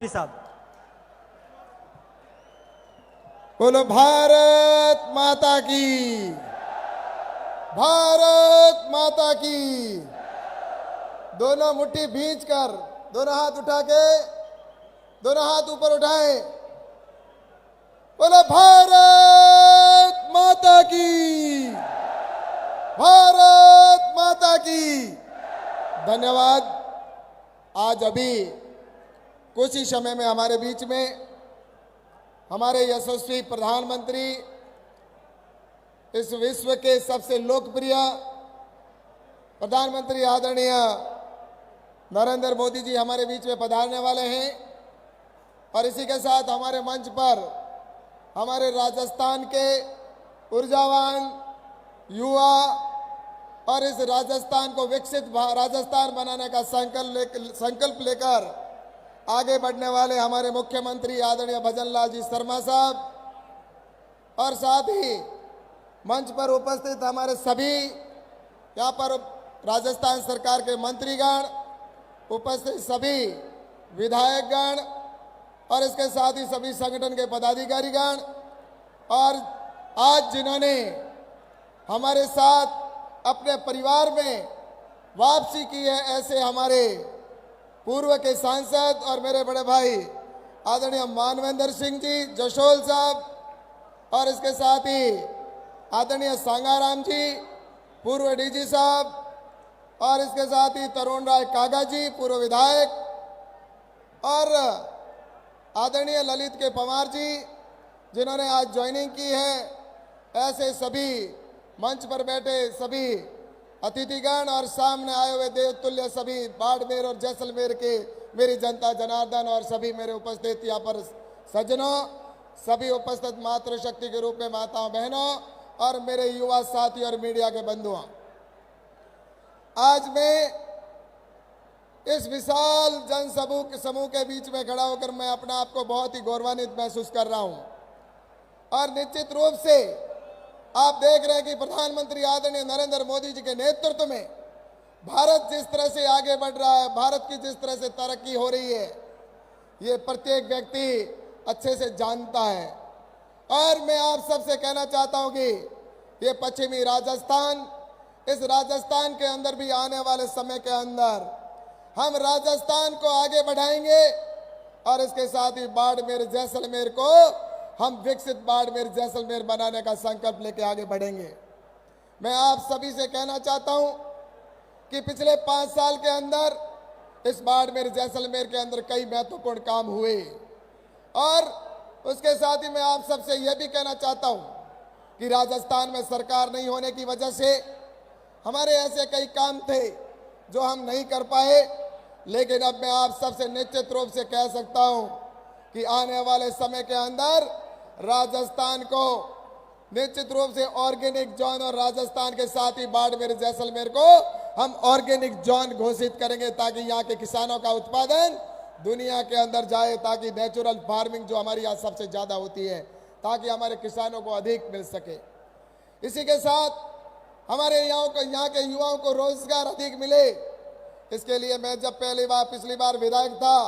मूर्ति साहब। बोलो भारत माता की, भारत माता की। दोनों मुट्ठी भींच कर, दोनों हाथ उठा के, दोनों हाथ ऊपर उठाएं। बोलो भारत माता की, भारत माता की। धन्यवाद। आज अभी कुछ ही समय में हमारे बीच में हमारे यशस्वी प्रधानमंत्री, इस विश्व के सबसे लोकप्रिय प्रधानमंत्री आदरणीय नरेंद्र मोदी जी हमारे बीच में पधारने वाले हैं। और इसी के साथ हमारे मंच पर हमारे राजस्थान के ऊर्जावान युवा और इस राजस्थान को विकसित राजस्थान बनाने का संकल्प लेकर आगे बढ़ने वाले हमारे मुख्यमंत्री आदरणीय भजन लाल जी शर्मा साहब और साथ ही मंच पर उपस्थित हमारे सभी यहाँ पर राजस्थान सरकार के मंत्रीगण, उपस्थित सभी विधायकगण और इसके साथ ही सभी संगठन के पदाधिकारीगण और आज जिन्होंने हमारे साथ अपने परिवार में वापसी की है, ऐसे हमारे पूर्व के सांसद और मेरे बड़े भाई आदरणीय मानवेंद्र सिंह जी जशोल साहब और इसके साथ ही आदरणीय सांगाराम जी पूर्व डीजी साहब और इसके साथ ही तरुण राय कागा जी पूर्व विधायक और आदरणीय ललित के पवार जी जिन्होंने आज ज्वाइनिंग की है, ऐसे सभी मंच पर बैठे सभी अतिथिगण और सामने आए हुए देवतुल्य सभी बाड़मेर और जैसलमेर के मेरी जनता जनार्दन और सभी मेरे उपस्थित यहाँ पर सज्जनों, सभी उपस्थित मातृशक्ति के रूप में माताओं बहनों और मेरे युवा साथी और मीडिया के बंधुओं, आज मैं इस विशाल जन समूह के बीच में खड़ा होकर मैं अपने आप को बहुत ही गौरवान्वित महसूस कर रहा हूं। और निश्चित रूप से आप देख रहे हैं कि प्रधानमंत्री आदरणीय नरेंद्र मोदी जी के नेतृत्व में भारत जिस तरह से आगे बढ़ रहा है, भारत की जिस तरह से तरक्की हो रही है, ये प्रत्येक व्यक्ति अच्छे से जानता है। और मैं आप सबसे कहना चाहता हूं कि ये पश्चिमी राजस्थान, इस राजस्थान के अंदर भी आने वाले समय के अंदर हम राजस्थान को आगे बढ़ाएंगे और इसके साथ ही बाड़मेर जैसलमेर को हम विकसित बाड़मेर जैसलमेर बनाने का संकल्प लेके आगे बढ़ेंगे। मैं आप सभी से कहना चाहता हूं कि पिछले 5 साल के अंदर इस बाड़मेर जैसलमेर के अंदर कई महत्वपूर्ण काम हुए और उसके साथ ही मैं आप सबसे यह भी कहना चाहता हूं कि राजस्थान में सरकार नहीं होने की वजह से हमारे ऐसे कई काम थे जो हम नहीं कर पाए, लेकिन अब मैं आप सबसे निश्चित रूप से कह सकता हूं कि आने वाले समय के अंदर राजस्थान को निश्चित रूप से ऑर्गेनिक जोन और राजस्थान के साथ ही बाड़मेर जैसलमेर को हम ऑर्गेनिक जोन घोषित करेंगे ताकि यहाँ के किसानों का उत्पादन दुनिया के अंदर जाए, ताकि नेचुरल फार्मिंग जो हमारी यहाँ सबसे ज्यादा होती है ताकि हमारे किसानों को अधिक मिल सके। इसी के साथ हमारे यहाँ के युवाओं को रोजगार अधिक मिले, इसके लिए मैं जब पिछली बार विधायक था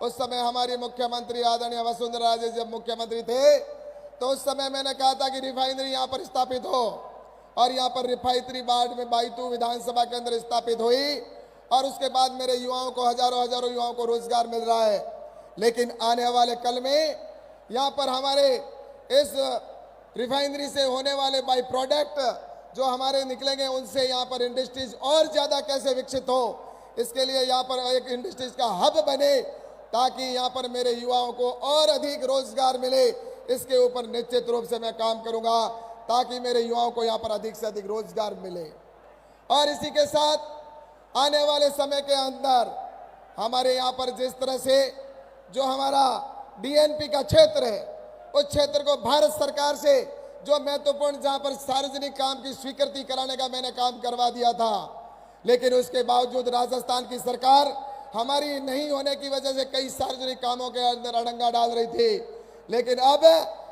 उस समय हमारी मुख्यमंत्री आदरणीय वसुंधरा राजे जब मुख्यमंत्री थे तो उस समय मैंने कहा था कि रिफाइनरी यहाँ पर स्थापित हो और यहाँ पर रिफाइनरी बाइतू विधानसभा के अंदर स्थापित हुई और उसके बाद मेरे युवाओं को हजारों युवाओं को रोजगार मिल रहा है। लेकिन आने वाले कल में यहाँ पर हमारे इस रिफाइनरी से होने वाले बाई प्रोडक्ट जो हमारे निकलेंगे उनसे यहाँ पर इंडस्ट्रीज और ज्यादा कैसे विकसित हो, इसके लिए यहाँ पर एक इंडस्ट्रीज का हब बने ताकि यहाँ पर मेरे युवाओं को और अधिक रोजगार मिले। इसके ऊपर निश्चित रूप से मैं काम करूंगा ताकि मेरे युवाओं को यहाँ पर अधिक से अधिक रोजगार मिले। और इसी के साथ आने वाले समय के अंदर हमारे यहाँ पर जिस तरह से जो हमारा डीएनपी का क्षेत्र है उस क्षेत्र को भारत सरकार से जो महत्वपूर्ण जहाँ पर सार्वजनिक काम की स्वीकृति कराने का मैंने काम करवा दिया था, लेकिन उसके बावजूद राजस्थान की सरकार हमारी नहीं होने की वजह से कई सार्वजनिक कामों के अंदर अड़ंगा डाल रही थी। लेकिन अब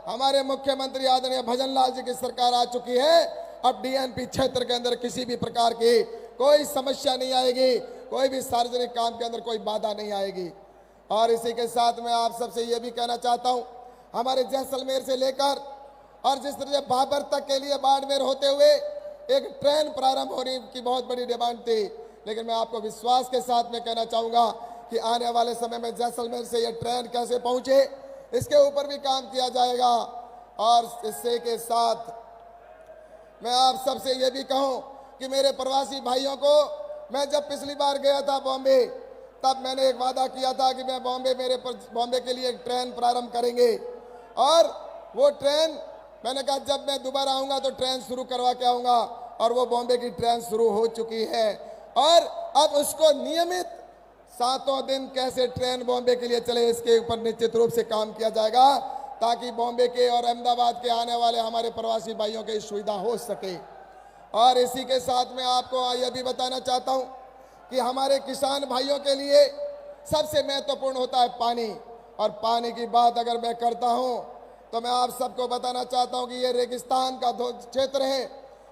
हमारे मुख्यमंत्री आदरणीय भजन लाल जी की सरकार आ चुकी है, अब डीएनपी क्षेत्र के अंदर किसी भी प्रकार की कोई समस्या नहीं आएगी, कोई भी सार्वजनिक काम के अंदर कोई बाधा नहीं आएगी। और इसी के साथ मैं आप सबसे ये भी कहना चाहता हूं, हमारे जैसलमेर से लेकर और जिस तरह से बाबर तक के लिए बाड़मेर होते हुए एक ट्रेन प्रारंभ होने की बहुत बड़ी डिमांड थी, लेकिन मैं आपको विश्वास के साथ में कहना चाहूंगा कि आने वाले समय में जैसलमेर से ये ट्रेन कैसे पहुंचे इसके ऊपर भी काम किया जाएगा। और इससे के साथ मैं आप सबसे ये भी कहूं कि मेरे प्रवासी भाइयों को, मैं जब पिछली बार गया था बॉम्बे, तब मैंने एक वादा किया था कि मैं बॉम्बे के लिए एक ट्रेन प्रारंभ करेंगे। और वो ट्रेन, मैंने कहा जब मैं दोबारा आऊंगा तो ट्रेन शुरू करवा के आऊंगा, और वो बॉम्बे की ट्रेन शुरू हो चुकी है। और अब उसको नियमित 7 दिन कैसे ट्रेन बॉम्बे के लिए चले, इसके ऊपर निश्चित रूप से काम किया जाएगा, ताकि बॉम्बे के और अहमदाबाद के आने वाले हमारे प्रवासी भाइयों की सुविधा हो सके। और इसी के साथ में आपको यह भी बताना चाहता हूं कि हमारे किसान भाइयों के लिए सबसे महत्वपूर्ण होता है पानी। और पानी की बात अगर मैं करता हूं तो मैं आप सबको बताना चाहता हूं कि ये रेगिस्तान का क्षेत्र है।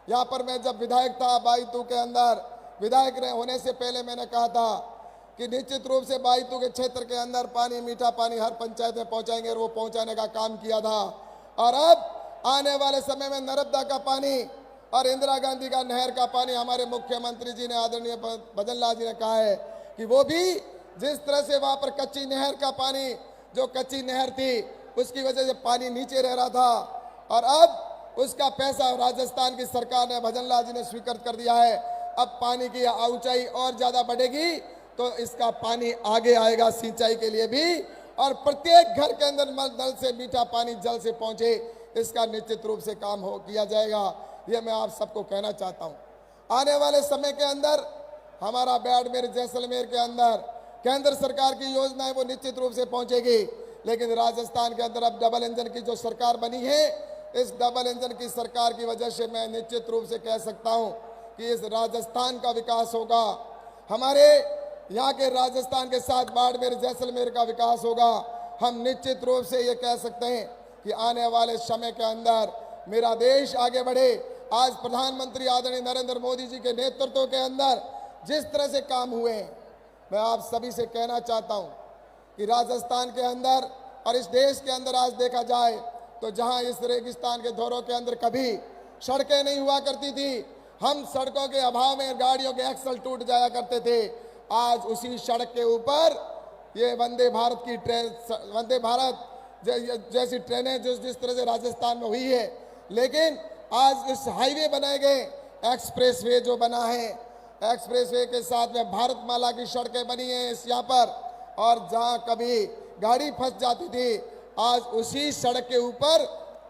यहाँ पर मैं जब विधायक था बाईतू के अंदर, विधायक होने से पहले मैंने कहा था कि निश्चित रूप से बाईतू के क्षेत्र के अंदर पानी, मीठा पानी हर पंचायत में पहुंचाएंगे, और वो पहुंचाने का काम किया था। और अब आने वाले समय में नर्मदा का पानी और इंदिरा गांधी का नहर का पानी, हमारे मुख्यमंत्री जी ने, आदरणीय भजन लाल जी ने कहा है कि वो भी जिस तरह से वहां पर कच्ची नहर का पानी, जो कच्ची नहर थी उसकी वजह से पानी नीचे रह रहा था, और अब उसका पैसा राजस्थान की सरकार ने, भजन लाल जी ने स्वीकृत कर दिया है। अब पानी की ऊंचाई और ज्यादा बढ़ेगी तो इसका पानी आगे आएगा सिंचाई के लिए भी, और प्रत्येक घर के अंदर नल से मीठा पानी जल से पहुंचे, इसका निश्चित रूप से काम किया जाएगा। ये मैं आप सबको कहना चाहता हूं। आने वाले समय के अंदर हमारा बाड़मेर, जैसलमेर के अंदर केंद्र सरकार की योजनाएं वो निश्चित रूप से पहुंचेगी, लेकिन राजस्थान के अंदर अब डबल इंजन की जो सरकार बनी है, इस डबल इंजन की सरकार की वजह से मैं निश्चित रूप से कह सकता हूं कि इस राजस्थान का विकास होगा, हमारे यहाँ के राजस्थान के साथ बाड़मेर, जैसलमेर का विकास होगा। हम निश्चित रूप से ये कह सकते हैं कि आने वाले समय के अंदर मेरा देश आगे बढ़े। आज प्रधानमंत्री आदरणीय नरेंद्र मोदी जी के नेतृत्व के अंदर जिस तरह से काम हुए हैं, मैं आप सभी से कहना चाहता हूं कि राजस्थान के अंदर और इस देश के अंदर आज देखा जाए तो जहां इस रेगिस्तान के दौरों के अंदर कभी सड़कें नहीं हुआ करती थी, हम सड़कों के अभाव में गाड़ियों के एक्सल टूट जाया करते थे, आज उसी सड़क के ऊपर ये वंदे भारत की ट्रेन, वंदे भारत जैसी ट्रेनें जिस तरह से राजस्थान में हुई है, लेकिन आज इस हाईवे बनाए गए, एक्सप्रेसवे जो बना है, एक्सप्रेसवे के साथ में भारतमाला की सड़कें बनी हैं इस यहाँ पर, और जहाँ कभी गाड़ी फंस जाती थी, आज उसी सड़क के ऊपर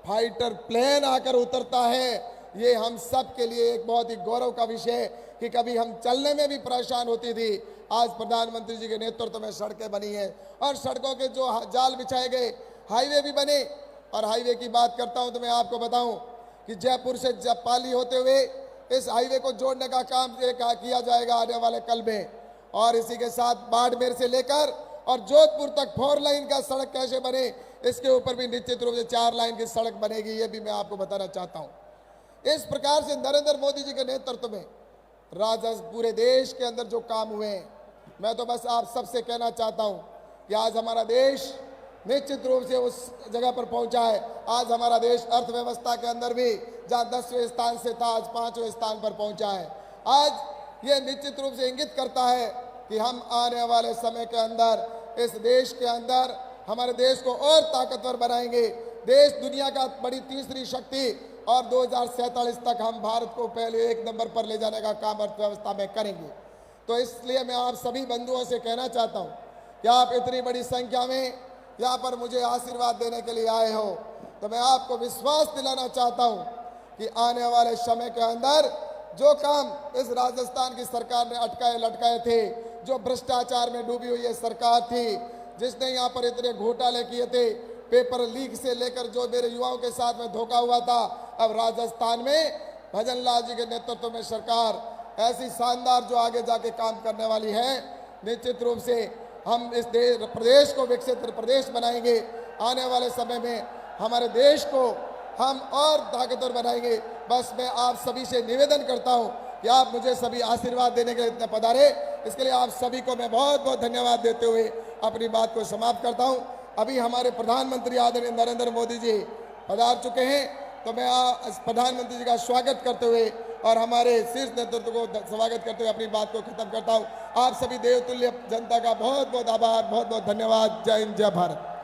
फाइटर प्लेन आकर उतरता है। ये हम सब के लिए एक बहुत ही गौरव का विषय कि कभी हम चलने में भी परेशान होती थी, आज प्रधानमंत्री जी के नेतृत्व में सड़कें बनी हैं, और सड़कों के जो जाल बिछाए गए, हाईवे भी बने। और हाईवे की बात करता हूं तो मैं आपको बताऊं कि जयपुर से पाली होते हुए इस हाईवे को जोड़ने का काम किया जाएगा आने वाले कल में। और इसी के साथ बाड़मेर से लेकर और जोधपुर तक 4 लाइन का सड़क कैसे बने, इसके ऊपर भी निश्चित रूप से 4 लाइन की सड़क बनेगी, ये भी मैं आपको बताना चाहता हूं। इस प्रकार से नरेंद्र मोदी जी के नेतृत्व में पूरे देश के अंदर जो काम हुए हैं, मैं तो बस आप सबसे कहना चाहता हूं कि आज हमारा देश निश्चित रूप से उस जगह पर पहुंचा है। आज हमारा देश अर्थव्यवस्था के अंदर भी जहां 10वें स्थान से था, आज 5वें स्थान पर पहुंचा है। आज ये निश्चित रूप से इंगित करता है कि हम आने वाले समय के अंदर इस देश के अंदर हमारे देश को और ताकतवर बनाएंगे। देश दुनिया का बड़ी तीसरी शक्ति, और 2047 तक हम भारत को पहले 1 नंबर पर ले जाने का काम अर्थव्यवस्था में करेंगे। तो इसलिए मैं आप सभी बंधुओं से कहना चाहता हूं कि आप इतनी बड़ी संख्या में यहाँ पर मुझे आशीर्वाद देने के लिए आए हो, तो मैं आपको विश्वास दिलाना चाहता हूँ कि आने वाले समय के अंदर जो काम इस राजस्थान की सरकार ने अटकाए लटकाए थे, जो भ्रष्टाचार में डूबी हुई ये सरकार थी, जिसने यहाँ पर इतने घोटाले किए थे, पेपर लीक से लेकर जो मेरे युवाओं के साथ में धोखा हुआ था, अब राजस्थान में भजन लाल जी के नेतृत्व में सरकार ऐसी शानदार जो आगे जाके काम करने वाली है। निश्चित रूप से हम इस प्रदेश को विकसित प्रदेश बनाएंगे। आने वाले समय में हमारे देश को हम और ताकतवर बनाएंगे। बस मैं आप सभी से निवेदन करता हूं कि आप मुझे सभी आशीर्वाद देने के लिए इतने पधारे, इसके लिए आप सभी को मैं बहुत बहुत धन्यवाद देते हुए अपनी बात को समाप्त करता हूं। अभी हमारे प्रधानमंत्री आदरणीय नरेंद्र मोदी जी पधार चुके हैं, तो मैं प्रधानमंत्री जी का स्वागत करते हुए और हमारे शीर्ष नेतृत्व को स्वागत करते हुए अपनी बात को खत्म करता हूं। आप सभी देवतुल्य जनता का बहुत बहुत आभार, बहुत बहुत धन्यवाद। जय हिंद, जय भारत।